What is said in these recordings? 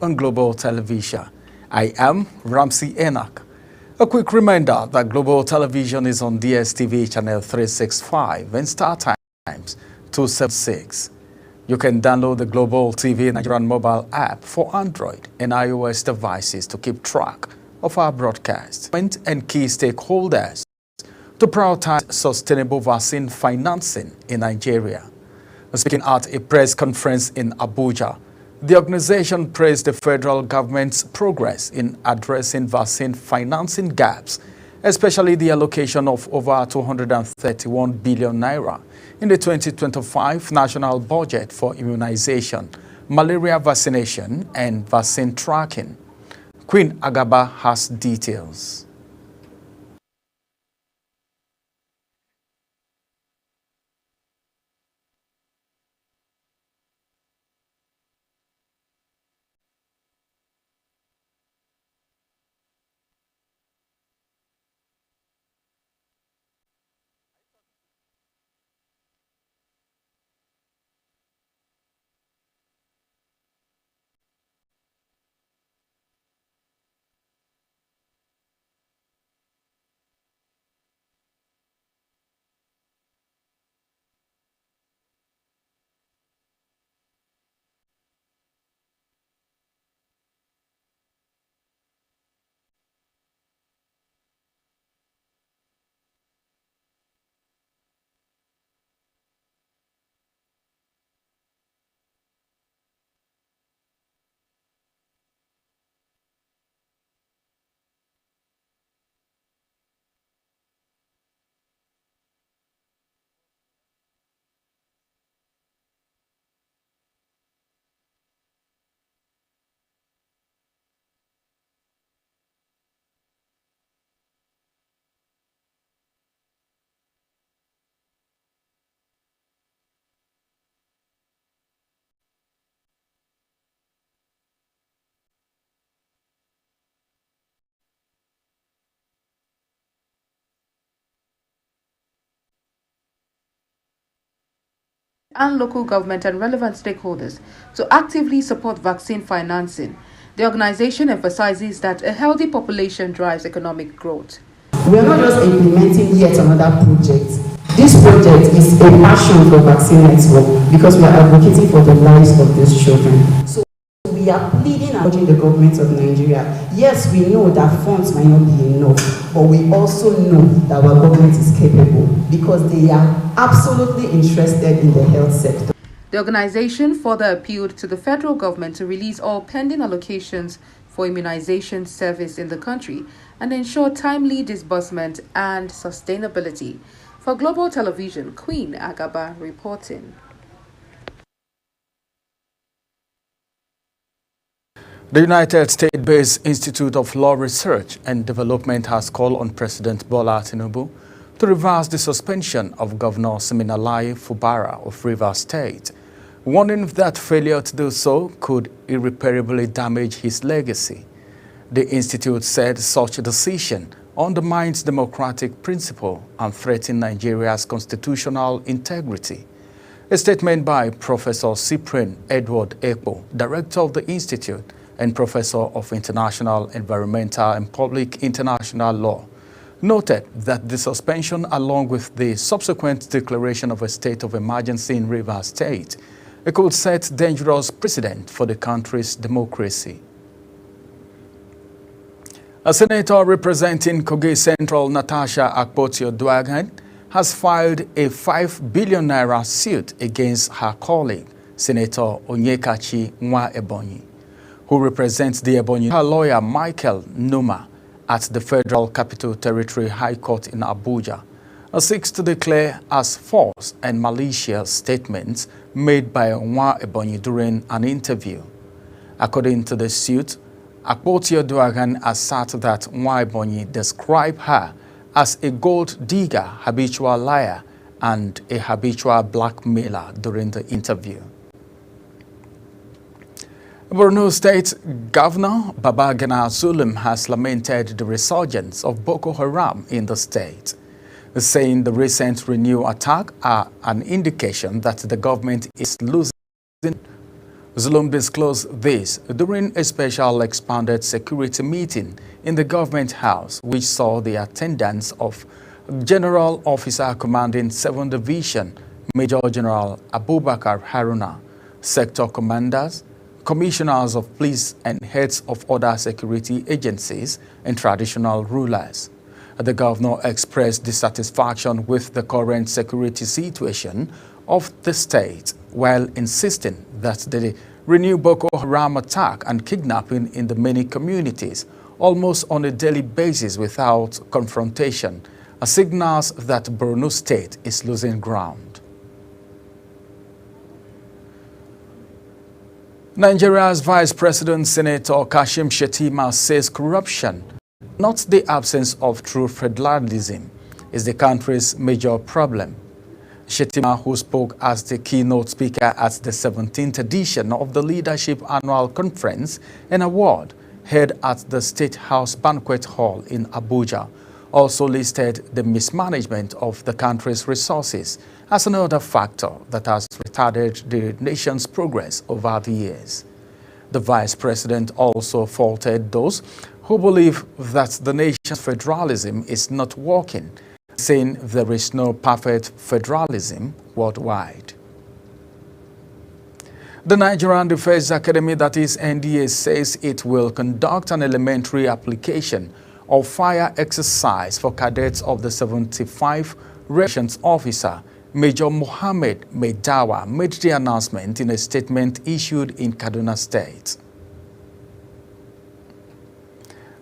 on Global Television. I am Ramsey Enoch. A quick reminder that Global Television is on DSTV channel 365 and Star Times 276. You can download the Global TV Nigerian mobile app for Android and iOS devices to keep track of our broadcasts and key stakeholders to prioritize sustainable vaccine financing in Nigeria. Speaking at a press conference in Abuja, the organization praised the federal government's progress in addressing vaccine financing gaps, especially the allocation of over 231 billion naira in the 2025 national budget for immunization, malaria vaccination, and vaccine tracking. Queen Agaba has details. And local government and relevant stakeholders to actively support vaccine financing. The organization emphasizes that a healthy population drives economic growth. We are not just implementing yet another project. This project is a passion for Vaccine Network because we are advocating for the lives of these children. So we are pleading and urging the government of Nigeria. Yes, we know that funds might not be enough, but we also know that our government is capable because they are absolutely interested in the health sector. The organization further appealed to the federal government to release all pending allocations for immunization service in the country and ensure timely disbursement and sustainability. For Global Television, Queen Agaba reporting. The United States-based Institute of Law Research and Development has called on President Bola Tinubu to reverse the suspension of Governor Siminalayi Fubara of Rivers State, warning that failure to do so could irreparably damage his legacy. The institute said such a decision undermines democratic principle and threatens Nigeria's constitutional integrity. A statement by Professor Cyprian Edward Ekpo, director of the institute and professor of international environmental and public international law, noted that the suspension, along with the subsequent declaration of a state of emergency in Rivers State, could set dangerous precedent for the country's democracy. A senator representing Kogi Central, Natasha Akpotio-Duaghan, has filed a 5 billion naira suit against her colleague, Senator Onyekachi Nwa-Ebonyi, who represents the Ebonyi. Her lawyer, Michael Numa, at the Federal Capital Territory High Court in Abuja, seeks to declare as false and malicious statements made by Nwa-Ebonyi during an interview. According to the suit, Akpotio-Duaghan asserts that Nwa-Ebonyi described her as a gold digger, habitual liar, and a habitual blackmailer during the interview. Borno State Governor Babagana Zulum has lamented the resurgence of Boko Haram in the state, saying the recent renewed attack are an indication that the government is losing. Zulum disclosed this during a special expanded security meeting in the government house, which saw the attendance of General Officer Commanding 7th Division, Major General Abubakar Haruna, sector commanders, commissioners of police and heads of other security agencies and traditional rulers. The governor expressed dissatisfaction with the current security situation of the state while insisting that the renewed Boko Haram attack and kidnapping in the many communities almost on a daily basis without confrontation signals that Borno State is losing ground. Nigeria's Vice President Senator Kashim Shettima says corruption, not the absence of true federalism, is the country's major problem. Shettima, who spoke as the keynote speaker at the 17th edition of the Leadership Annual Conference and Award held at the State House Banquet Hall in Abuja, also listed the mismanagement of the country's resources as another factor that has retarded the nation's progress over the years. The vice president also faulted those who believe that the nation's federalism is not working, saying there is no perfect federalism worldwide. The Nigerian Defense Academy, that is NDA, says it will conduct an elementary application of fire exercise for cadets of the 75 Regiment Officer. Major Mohammed Maidawa made the announcement in a statement issued in Kaduna State.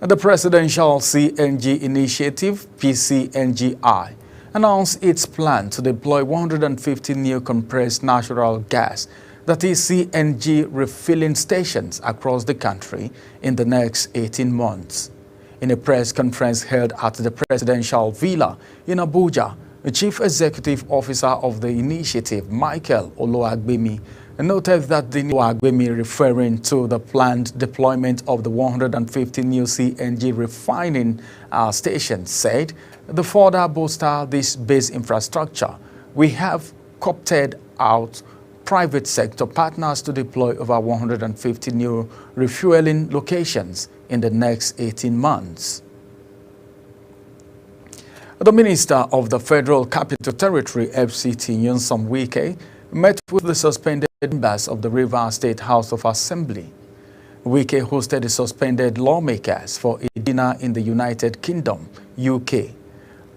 The Presidential CNG Initiative, PCNGI, announced its plan to deploy 150 new compressed natural gas, that is CNG, refilling stations across the country in the next 18 months. In a press conference held at the Presidential Villa in Abuja, the Chief Executive Officer of the initiative, Michael Oluwagbemi, noted that the Oluwagbemi, referring to the planned deployment of the 150 new CNG refining stations, said, "The further bolster this base infrastructure, we have opted out private sector partners to deploy over 150 new refueling locations in the next 18 months. The Minister of the Federal Capital Territory, FCT, Nyesom Wike, met with the suspended members of the Rivers State House of Assembly. Wike hosted the suspended lawmakers for a dinner in the United Kingdom, UK.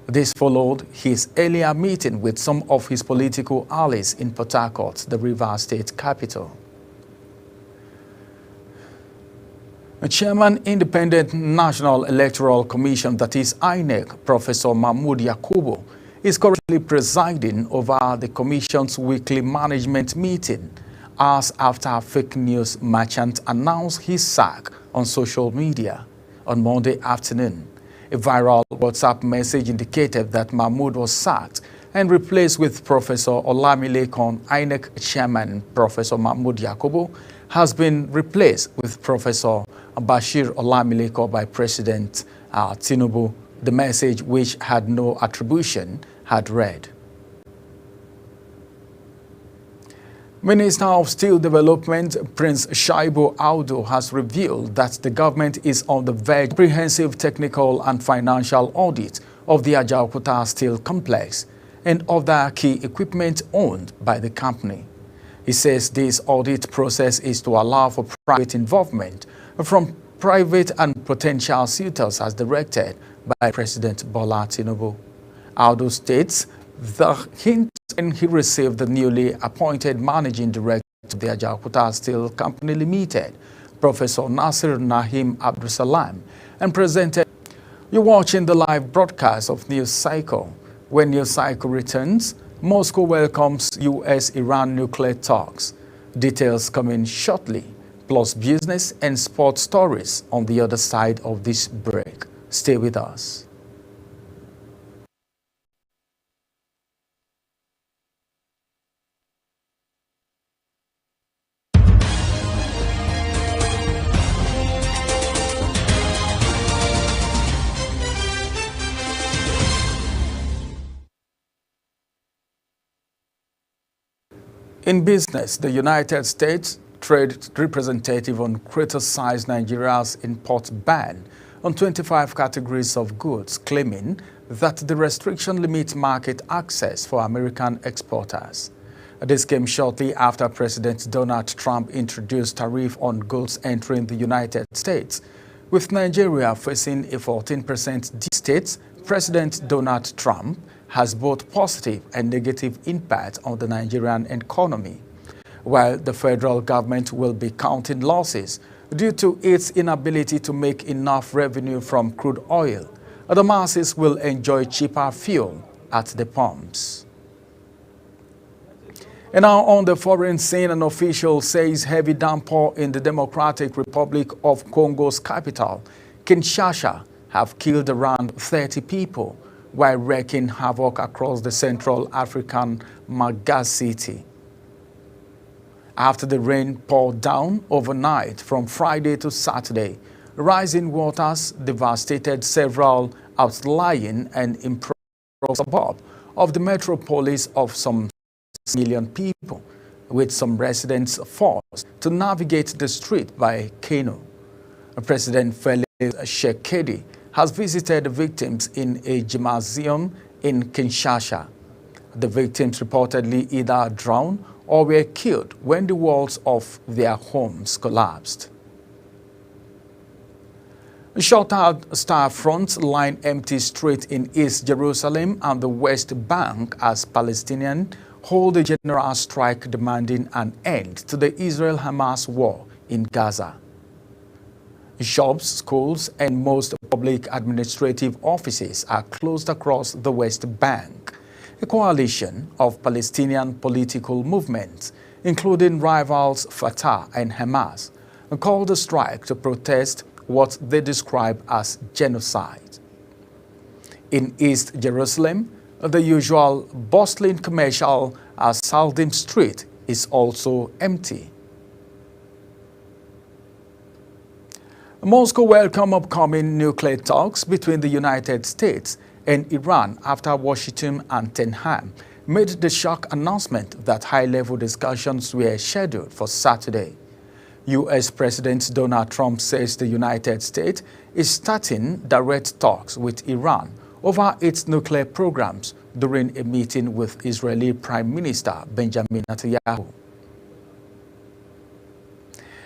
This followed his earlier meeting with some of his political allies in Port Harcourt, the Rivers State capital. Chairman, Independent National Electoral Commission, that is INEC, Professor Mahmood Yakubu, is currently presiding over the Commission's weekly management meeting, hours after fake news merchant announced his sack on social media on Monday afternoon. A viral WhatsApp message indicated that Mahmood was sacked and replaced with Professor Olamilekan. INEC Chairman Professor Mahmood Yakubu has been replaced with Professor Bashir Olamilekan by President Tinubu. The message, which had no attribution, had read: Minister of Steel Development Prince Shaibu Audu has revealed that the government is on the verge of comprehensive technical and financial audit of the Ajaokuta Steel Complex and other key equipment owned by the company. He says this audit process is to allow for private involvement from private and potential suitors as directed by President Bola Tinubu. Audu states the hint when he received the newly appointed managing director of the Ajaokuta Steel Company Limited, Professor Nasir Nahim Abdusalam, and presented. You're watching the live broadcast of News Cycle. When News Cycle returns, Moscow welcomes U.S.-Iran nuclear talks. Details coming shortly, plus business and sports stories on the other side of this break. Stay with us. In business, the United States trade representative criticized Nigeria's import ban on 25 categories of goods, claiming that the restriction limits market access for American exporters. This came shortly after President Donald Trump introduced tariff on goods entering the United States. With Nigeria facing a 14% deficit, President Donald Trump has both positive and negative impact on the Nigerian economy. While the federal government will be counting losses due to its inability to make enough revenue from crude oil, the masses will enjoy cheaper fuel at the pumps. And now on the foreign scene, an official says heavy downpour in the Democratic Republic of Congo's capital, Kinshasa, have killed around 30 people while wreaking havoc across the Central African megacity. After the rain poured down overnight from Friday to Saturday, rising waters devastated several outlying and improved suburbs of the metropolis of some 6 million people, with some residents forced to navigate the street by canoe. President Felix Tshisekedi has visited the victims in a gymnasium in Kinshasa. The victims reportedly either drowned or were killed when the walls of their homes collapsed. Shuttered storefronts line empty streets in East Jerusalem and the West Bank as Palestinians hold a general strike demanding an end to the Israel-Hamas war in Gaza. Shops, schools, and most public administrative offices are closed across the West Bank. A coalition of Palestinian political movements, including rivals Fatah and Hamas, called the strike to protest what they describe as genocide. In East Jerusalem, the usual bustling commercial Saldim Street is also empty. Moscow welcomed upcoming nuclear talks between the United States and Iran after Washington and Tehran made the shock announcement that high-level discussions were scheduled for Saturday. U.S. President Donald Trump says the United States is starting direct talks with Iran over its nuclear programs during a meeting with Israeli Prime Minister Benjamin Netanyahu.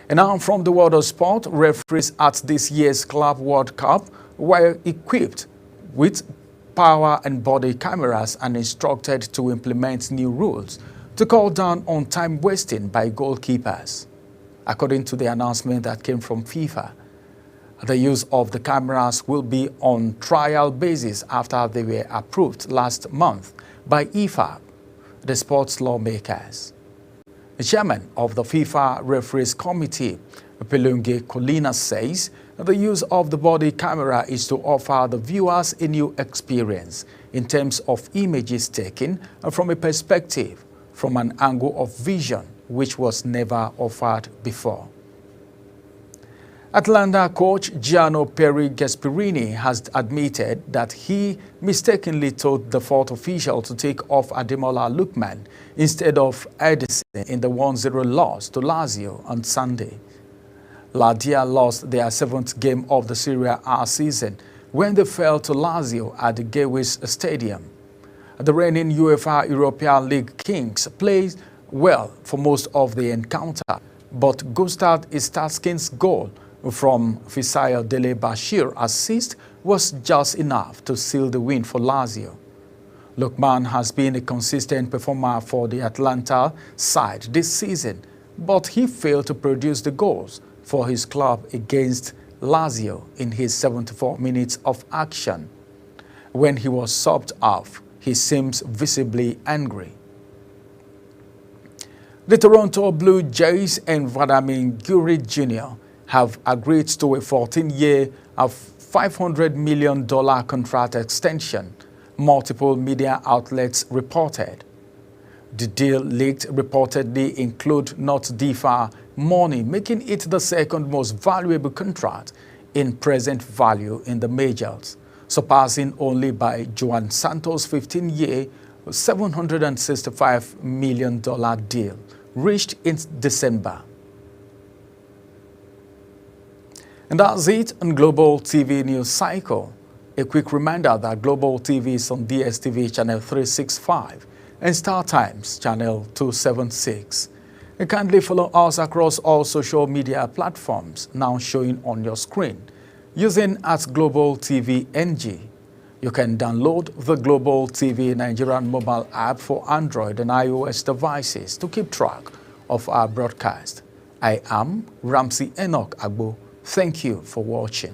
And now from the world of sport, referees at this year's Club World Cup were equipped with power and body cameras and instructed to implement new rules to cut down on time wasting by goalkeepers. According to the announcement that came from FIFA, the use of the cameras will be on trial basis after they were approved last month by IFAB, the sports lawmakers. The chairman of the FIFA Referees Committee, Pelunge Colina, says the use of the body camera is to offer the viewers a new experience in terms of images taken from a perspective, from an angle of vision which was never offered before. Atlanta coach Gianno Peri Gasperini has admitted that he mistakenly told the fourth official to take off Ademola Lookman instead of Edison in the 1-0 loss to Lazio on Sunday. Lazio lost their 7th game of the Serie A season when they fell to Lazio at the Gewiss Stadium. The reigning UEFA European League kings played well for most of the encounter, but Gustav Istaskin's goal from Fisayo Dele Bashir assist was just enough to seal the win for Lazio. Lookman has been a consistent performer for the Atlanta side this season, but he failed to produce the goals for his club against Lazio in his 74 minutes of action. When he was subbed off, he seems visibly angry. The Toronto Blue Jays and Vladimir Gurit Jr. have agreed to a 14-year, $500 million contract extension, multiple media outlets reported. The deal leaked reportedly include not differ money, making it the second most valuable contract in present value in the majors, surpassing only by Juan Santos' 15-year, $765 million deal reached in December. And that's it on Global TV News Cycle. A quick reminder that Global TV is on DSTV channel 365 and Star Times channel 276. You kindly follow us across all social media platforms now showing on your screen using @Global TV NG. You can download the Global TV Nigerian mobile app for Android and iOS devices to keep track of our broadcast. I am Ramsey Enoch Agbo. Thank you for watching.